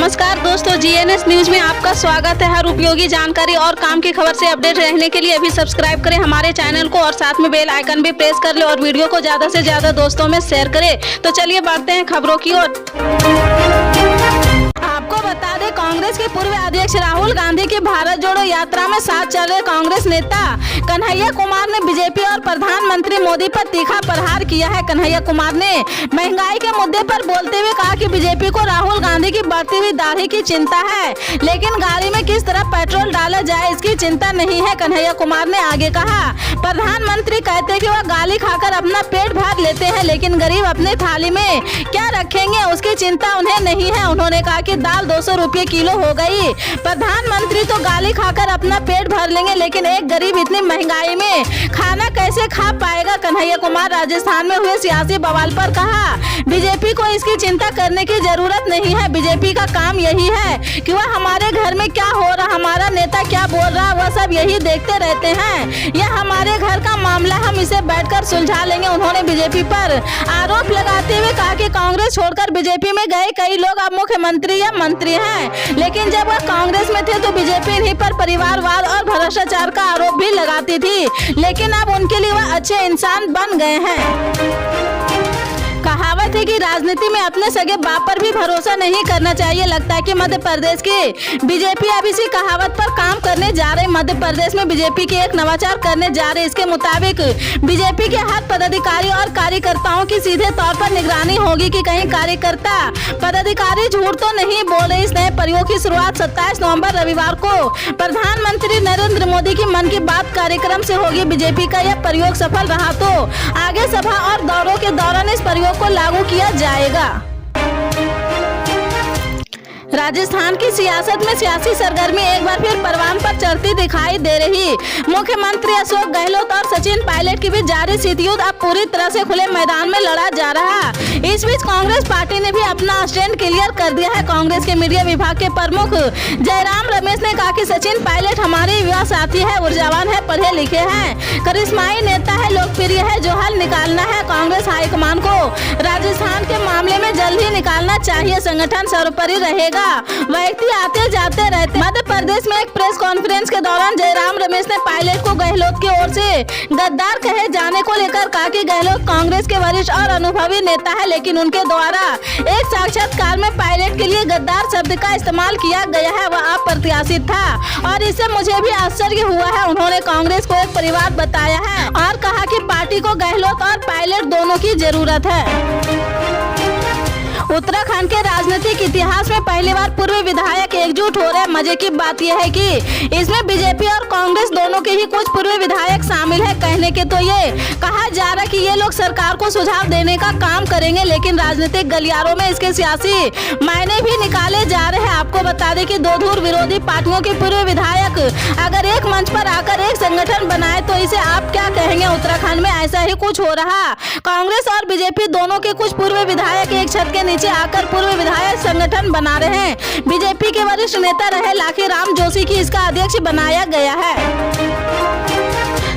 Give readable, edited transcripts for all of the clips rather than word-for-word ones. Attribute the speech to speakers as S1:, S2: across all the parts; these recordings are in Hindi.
S1: नमस्कार दोस्तों, जीएनएस न्यूज में आपका स्वागत है। हर उपयोगी जानकारी और काम की खबर से अपडेट रहने के लिए अभी सब्सक्राइब करें हमारे चैनल को और साथ में बेल आइकन भी प्रेस कर ले और वीडियो को ज्यादा से ज्यादा दोस्तों में शेयर करें। तो चलिए बढ़ते हैं खबरों की ओर। आपको बता दें, कांग्रेस के पूर्व अध्यक्ष राहुल गांधी की भारत जोड़ो यात्रा में साथ चल रहे कांग्रेस नेता कन्हैया कुमार ने बीजेपी और प्रधानमंत्री मोदी पर तीखा प्रहार किया है। कन्हैया कुमार ने महंगाई के मुद्दे पर बोलते हुए कहा कि बीजेपी को राहुल गांधी की बढ़ती हुई दाढ़ी की चिंता है, लेकिन गाड़ी में किस तरह पेट्रोल डाला जाए इसकी चिंता नहीं है। कन्हैया कुमार ने आगे कहा, प्रधानमंत्री कहते हैं कि वह गाली खाकर अपना पेट भर लेते हैं, लेकिन गरीब अपने थाली में क्या रखेंगे उसकी चिंता उन्हें नहीं है। उन्होंने कहा कि दाल 200 रुपये किलो हो गई। प्रधानमंत्री तो गाली खाकर अपना पेट भर लेंगे, लेकिन एक गरीब इतनी महंगाई में खाना कैसे खा पाएगा। कन्हैया कुमार राजस्थान में हुए सियासी बवाल पर कहा, बीजेपी को इसकी चिंता करने की जरूरत नहीं है। बीजेपी का काम यही है कि वह हमारे घर में क्या हो रहा, हमारा नेता क्या बोल रहा, वह सब यही देखते रहते हैं। यह हमारे घर का मामला, हम इसे बैठकर सुलझा लेंगे। उन्होंने बीजेपी पर आरोप लगाते हुए कहा कि कांग्रेस छोड़कर बीजेपी में गए कई लोग अब मुख्यमंत्री या मंत्री हैं, लेकिन जब वह कांग्रेस में थे तो बीजेपी इन्हीं पर परिवारवाद और भ्रष्टाचार का आरोप भी लगाती थी, लेकिन अब उनके लिए वह अच्छे इंसान बन गए हैं। कहावत है कि राजनीति में अपने सगे बाप पर भी भरोसा नहीं करना चाहिए। लगता है कि मध्य प्रदेश की बीजेपी अब इसी कहावत पर काम करने जा रहे। मध्य प्रदेश में बीजेपी के एक नवाचार करने जा रहे। इसके मुताबिक बीजेपी के हर पदाधिकारी और कार्यकर्ताओं की सीधे तौर पर निगरानी होगी कि कहीं कार्यकर्ता पदाधिकारी झूठ तो नहीं बोल रहे। इस नए प्रयोग की शुरुआत 27 नवम्बर रविवार को प्रधानमंत्री नरेंद्र मोदी की मन की बात कार्यक्रम से होगी। बीजेपी का यह प्रयोग सफल रहा तो आगे सभा और दौरों के दौरान इस प्रयोग को लागू किया जाएगा। राजस्थान की सियासत में सियासी सरगर्मी एक बार फिर परवान पर चढ़ती दिखाई दे रही। मुख्यमंत्री अशोक गहलोत और सचिन पायलट की भी जारी शीतयुद्ध अब पूरी तरह से खुले मैदान में लड़ा जा रहा। इस बीच कांग्रेस पार्टी ने भी अपना स्टैंड क्लियर कर दिया है। कांग्रेस के मीडिया विभाग के प्रमुख जयराम रमेश ने कहा कि सचिन पायलट हमारे युवा साथी है, ऊर्जावान है, पढ़े लिखे हैं, करिश्माई नेता है, लोकप्रिय है। जो हल निकालना है कांग्रेस हाईकमान को राजस्थान के मामले में जल्द ही निकालना चाहिए। संगठन सर्वोपरि रहेगा, व्यक्ति आते जाते रहते। मध्य प्रदेश में एक प्रेस कॉन्फ्रेंस के दौरान जयराम रमेश ने पायलट को गहलोत की ओर से गद्दार कहे जाने को लेकर कहा कि गहलोत कांग्रेस के वरिष्ठ और अनुभवी नेता है, लेकिन उनके द्वारा एक साक्षात्कार में पायलट के लिए गद्दार शब्द का इस्तेमाल किया गया है, वह अप्रत्याशित था और इससे मुझे भी आश्चर्य हुआ है। उन्होंने कांग्रेस को एक परिवार बताया है और कहा कि पार्टी को गहलोत और पायलट दोनों की जरूरत है। उत्तराखंड के राजनीतिक इतिहास में पहली बार पूर्व विधायक एकजुट हो रहे। मजे की बात यह है कि इसमें बीजेपी और कांग्रेस दोनों के ही कुछ पूर्व विधायक शामिल है। कहने के तो ये कहा जा रहा है कि ये लोग सरकार को सुझाव देने का काम करेंगे, लेकिन राजनीतिक गलियारों में इसके सियासी मायने भी निकाले जा रहे हैं। आपको बता दें कि दो धुर विरोधी पार्टियों के पूर्व विधायक अगर एक मंच पर आकर एक संगठन बनाए तो इसे आप क्या कहेंगे। उत्तराखंड में ऐसा ही कुछ हो रहा। कांग्रेस और बीजेपी दोनों के कुछ पूर्व विधायक एक छत के नीचे आकर पूर्व विधायक संगठन बना रहे हैं। बीजेपी के वरिष्ठ नेता रहे लाखी राम जोशी की इसका अध्यक्ष बनाया गया है।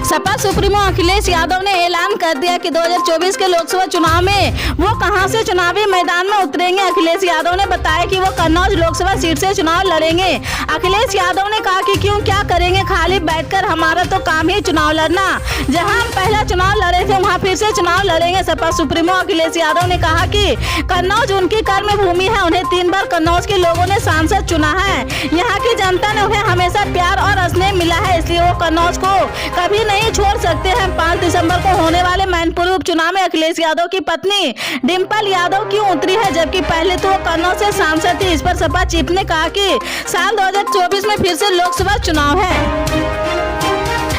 S1: सपा सुप्रीमो अखिलेश यादव ने ऐलान कर दिया कि 2024 के लोकसभा चुनाव में वो कहां से चुनावी मैदान में उतरेंगे। अखिलेश यादव ने बताया कि वो कन्नौज लोकसभा सीट से चुनाव लड़ेंगे। अखिलेश यादव ने कहा कि क्यों क्या करेंगे, खाली बैठकर, हमारा तो काम ही चुनाव लड़ना। जहां हम पहला चुनाव लड़े थे वहां फिर से चुनाव लड़ेंगे। सपा सुप्रीमो अखिलेश यादव ने कहा कि कन्नौज उनकी कर्म भूमि है, उन्हें 3 बार कन्नौज के लोगों ने सांसद चुना है। यहाँ की जनता ने उन्हें हमेशा प्यार और स्नेह मिला है, इसलिए वो कन्नौज को कभी नहीं छोड़ सकते हैं। 5 दिसंबर को होने वाले मैनपुरी उपचुनाव में अखिलेश यादव की पत्नी डिंपल यादव क्यों उतरी है, जबकि पहले तो वो कन्नौज से सांसद थी। इस पर सपा चीफ ने कहा कि साल 2024 में फिर से लोकसभा चुनाव है।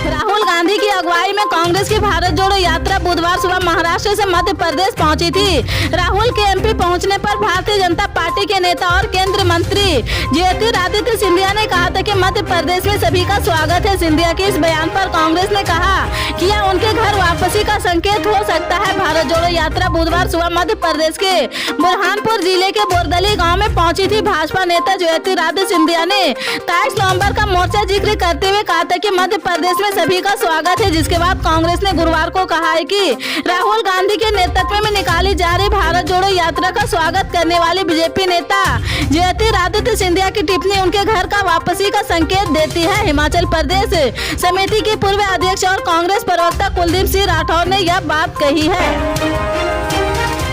S1: राहुल गांधी की अगुवाई में कांग्रेस की भारत जोड़ो यात्रा बुधवार सुबह महाराष्ट्र से मध्य प्रदेश पहुंची थी। राहुल के एमपी पहुंचने पर भारतीय जनता पार्टी के नेता और केंद्रीय मंत्री ज्योतिरादित्य सिंधिया ने कहा था कि मध्य प्रदेश में सभी का स्वागत है। सिंधिया के इस बयान पर कांग्रेस ने कहा कि यह उनके घर वापसी का संकेत हो सकता है। भारत जोड़ो यात्रा बुधवार सुबह मध्य प्रदेश के बुरहानपुर जिले के बोरदली गाँव में पहुंची थी। भाजपा नेता ज्योतिरादित्य सिंधिया ने 23 नवम्बर का मोर्चा जिक्र करते हुए कहा था कि मध्य प्रदेश में सभी का स्वागत है। जिसके बाद कांग्रेस ने गुरुवार को कहा है कि राहुल गांधी के नेतृत्व में निकाली जा रही भारत जोड़ो यात्रा का स्वागत करने वाले बीजेपी नेता ज्योतिरादित्य सिंधिया की टिप्पणी उनके घर का वापसी का संकेत देती है। हिमाचल प्रदेश समिति के पूर्व अध्यक्ष और कांग्रेस प्रवक्ता कुलदीप सिंह राठौर ने यह बात कही है।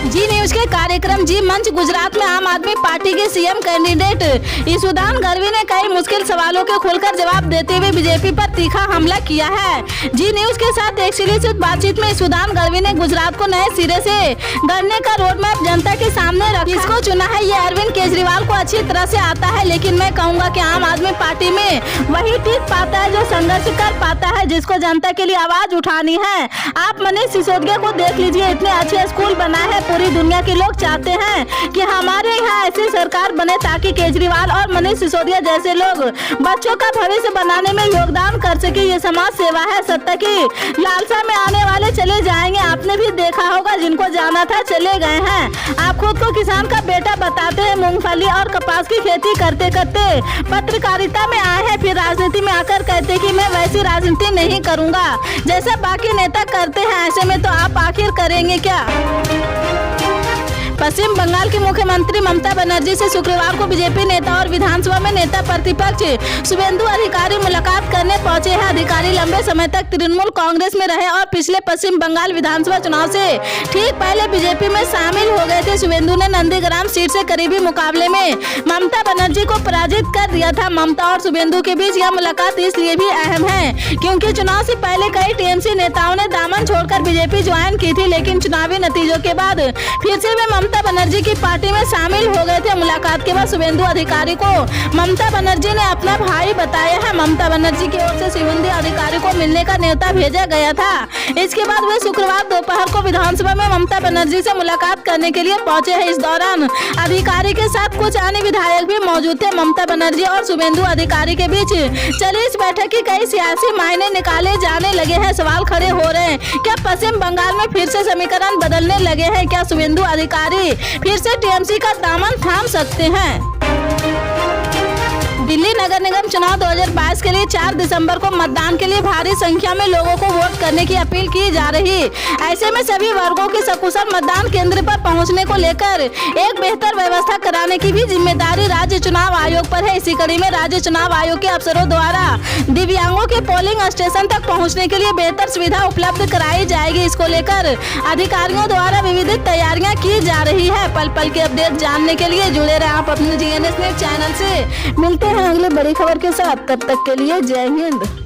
S1: जी न्यूज के कार्यक्रम जी मंच गुजरात में आम आदमी पार्टी के सीएम कैंडिडेट ईसुदान गढ़वी ने कई मुश्किल सवालों के खुलकर जवाब देते हुए बीजेपी पर तीखा हमला किया है। जी न्यूज के साथ एक्सक्लूसिव बातचीत में ईसुदान गढ़वी ने गुजरात को नए सिरे से गढ़ने का रोड मैप जनता के सामने रखा। किसको चुना है ये अरविंद केजरीवाल को अच्छी तरह से आता है, लेकिन मैं कहूँगा कि आम आदमी पार्टी में वही टिक पाता है जो संघर्ष कर पाता है, जिसको जनता के लिए आवाज उठानी है। आप मनीष सिसोदिया को देख लीजिए, इतने अच्छे स्कूल बनाए हैं। पूरी दुनिया के लोग चाहते हैं कि हमारे यहाँ ऐसी सरकार बने ताकि केजरीवाल और मनीष सिसोदिया जैसे लोग बच्चों का भविष्य बनाने में योगदान कर सके। ये समाज सेवा है। सत्ता की लालसा में आने वाले चले जाएंगे। आपने भी देखा होगा, जिनको जाना था चले गए हैं। आप खुद को किसान का बेटा बताते हैं, मूंगफली और कपास की खेती करते करते पत्रकारिता में आए हैं, फिर राजनीति में आकर कहते कि मैं वैसी राजनीति नहीं करूँगा जैसा बाकी नेता करते हैं। ऐसे में तो आप आखिर करेंगे क्या? पश्चिम बंगाल की मुख्यमंत्री ममता बनर्जी से शुक्रवार को बीजेपी नेता और विधानसभा में नेता प्रतिपक्ष शुभेंदु अधिकारी मुलाकात करने पहुंचे हैं। अधिकारी लंबे समय तक तृणमूल कांग्रेस में रहे और पिछले पश्चिम बंगाल विधानसभा चुनाव से ठीक पहले बीजेपी में शामिल हो गए थे। शुभेंदु ने नंदीग्राम सीट से करीबी मुकाबले में ममता बनर्जी को पराजित कर दिया था। ममता और शुभेंदु के बीच यह मुलाकात इसलिए भी अहम है क्योंकि चुनाव से पहले कई टीएमसी नेताओं ने दामन छोड़कर बीजेपी ज्वाइन की थी, लेकिन चुनावी नतीजों के बाद फिर से वे ममता बनर्जी की पार्टी में शामिल हो गए थे। मुलाकात के बाद शुभेंदु अधिकारी को ममता बनर्जी ने अपना भाई बताया है। ममता बनर्जी की ओर से शुभेंदु अधिकारी को मिलने का न्योता भेजा गया था। इसके बाद वे शुक्रवार दोपहर को विधानसभा में ममता बनर्जी से मुलाकात करने के लिए पहुंचे हैं। इस दौरान अधिकारी के साथ कुछ अन्य विधायक भी मौजूद थे। ममता बनर्जी और शुभेंदु अधिकारी के बीच चली इस बैठक की कई सियासी मायने निकाले जाने लगे हैं। सवाल खड़े हो रहे हैं, क्या पश्चिम बंगाल में फिर से समीकरण बदलने लगे हैं? क्या शुभेंदु अधिकारी फिर से टीएमसी का दामन थाम सकते हैं? दिल्ली नगर निगम चुनाव 2022 के लिए 4 दिसंबर को मतदान के लिए भारी संख्या में लोगों को वोट करने की अपील की जा रही। ऐसे में सभी वर्गों के सकुशल मतदान केंद्र पर पहुंचने को लेकर एक बेहतर व्यवस्था कराने की भी जिम्मेदारी राज्य चुनाव आयोग पर है। इसी कड़ी में राज्य चुनाव आयोग के अफसरों द्वारा दिव्यांगों के पोलिंग स्टेशन तक पहुँचने के लिए बेहतर सुविधा उपलब्ध कराई जाएगी। इसको लेकर अधिकारियों द्वारा विविध तैयारियाँ की जा रही है। पल पल के अपडेट जानने के लिए जुड़े रहे आप अपने GNS न्यूज़ चैनल से। मिलते हैं अगले बड़ी खबर के साथ, तब तक के लिए जय हिंद।